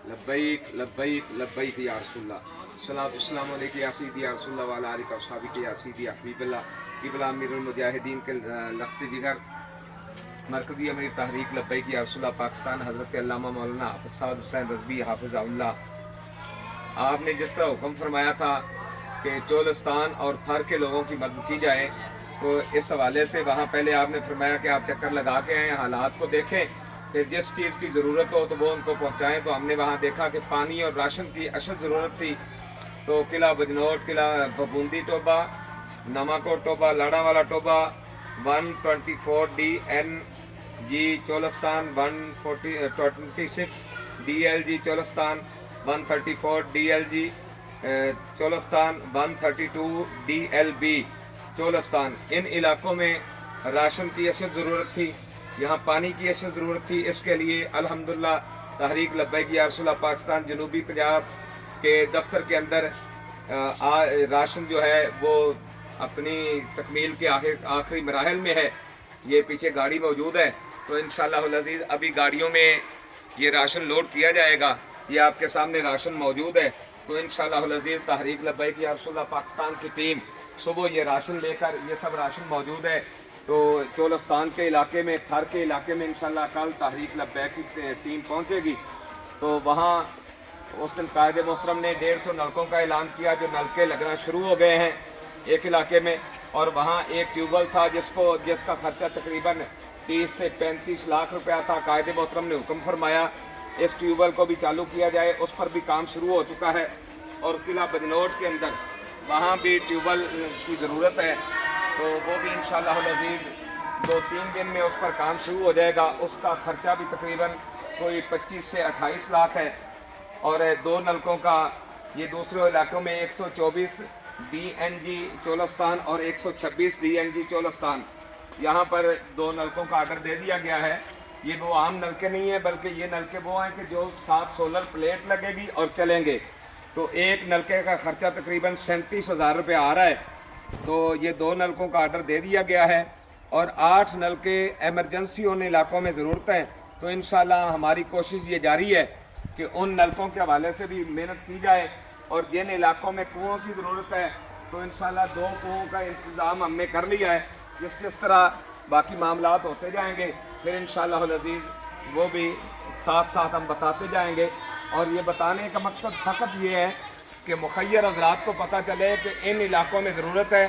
लब्बैक लब्बैक लब्बैक या रसूलल्लाह सलात अस्सलाम अलैका या सय्यदी या रसूलल्लाह व अला आलिका व अस्हाबिका या सय्यदी या हबीबल्लाह क़िबला अमीरुल मुजाहिदीन के लख्त जिगर मरकज़ी अमीर तहरीक लब्बैक या रसूलल्लाह पाकिस्तान हज़रत अल्लामा मौलाना हफ़्ज़ हुसैन रज़वी हाफ़िज़हुल्लाह, आपने जिस तरह हुक्म फरमाया था कि चोलिस्तान और थर के लोगों की मदद की जाए, तो इस हवाले से वहाँ पहले आपने फरमाया कि आप चक्कर लगा के आएँ, हालात को देखें, फिर जिस चीज़ की ज़रूरत हो तो वो उनको पहुँचाएँ। तो हमने वहाँ देखा कि पानी और राशन की अशद ज़रूरत थी, तो किला बजनोट, किला बबूंदी टोबा, नमाकोट टोबा, लाड़ावाला Toba 124 DNG Cholistan, 126 DLG Cholistan, 134 DLG Cholistan, 132 DLB Cholistan, इन इलाकों में राशन की अशद ज़रूरत थी, यहाँ पानी की अशद ज़रूरत थी। इसके लिए अल्हम्दुलिल्लाह तहरीक लब्बैक या रसूलल्लाह पाकिस्तान जनूबी पंजाब के दफ्तर के अंदर राशन जो है वो अपनी तकमील के आखिरी मराहल में है। ये पीछे गाड़ी मौजूद है, तो इंशाअल्लाह अज़ीज़ अभी गाड़ियों में ये राशन लोड किया जाएगा। ये आपके सामने राशन मौजूद है, तो इंशाअल्लाह अज़ीज़ तहरीक लब्बैक या रसूलल्लाह पाकिस्तान की टीम सुबह ये राशन लेकर, ये सब राशन मौजूद है, तो चोलिस्तान के इलाके में, थर के इलाके में इंशाअल्लाह कल तहरीक लब्बैक की टीम पहुँचेगी। तो वहाँ उस दिन कायदे मोहतरम ने 150 नलकों का ऐलान किया, जो नलके लगना शुरू हो गए हैं एक इलाके में, और वहाँ एक ट्यूबवेल था जिसका खर्चा तकरीबन 30 से 35 लाख रुपया था। कायदे मोहतरम ने हुक्म फरमाया इस ट्यूबवेल को भी चालू किया जाए, उस पर भी काम शुरू हो चुका है। और किला बजनोट के अंदर वहाँ भी ट्यूबवेल की ज़रूरत है, तो वो भी इंशाअल्लाह अज़ीज़ 2-3 दिन में उस पर काम शुरू हो जाएगा। उसका खर्चा भी तकरीबन कोई 25 से 28 लाख है। और 2 नलकों का ये दूसरे इलाकों में 124 DNG चोलिस्तान और 126 DNG चोलिस्तान, यहाँ पर 2 नलकों का आर्डर दे दिया गया है। ये वो आम नलके नहीं है, बल्कि ये नलके वो हैं कि जो 7 सोलर प्लेट लगेगी और चलेंगे। तो एक नलके का खर्चा तकरीबन 37,000 रुपये आ रहा है। तो ये 2 नलकों का आर्डर दे दिया गया है, और 8 नलके एमरजेंसी उन इलाकों में ज़रूरत है। तो इंशाअल्लाह हमारी कोशिश ये जारी है कि उन नलकों के हवाले से भी मेहनत की जाए, और जिन इलाकों में कुओं की ज़रूरत है तो इंशाअल्लाह 2 कुओं का इंतज़ाम हमने कर लिया है। जिस तरह बाकी मामलात होते जाएंगे, फिर इंशाअल्लाह अज़ीज़ वो भी साथ साथ हम बताते जाएंगे। और ये बताने का मकसद फ़कत ये है कि मुखय्यर हज़रात को पता चले कि इन इलाकों में ज़रूरत है।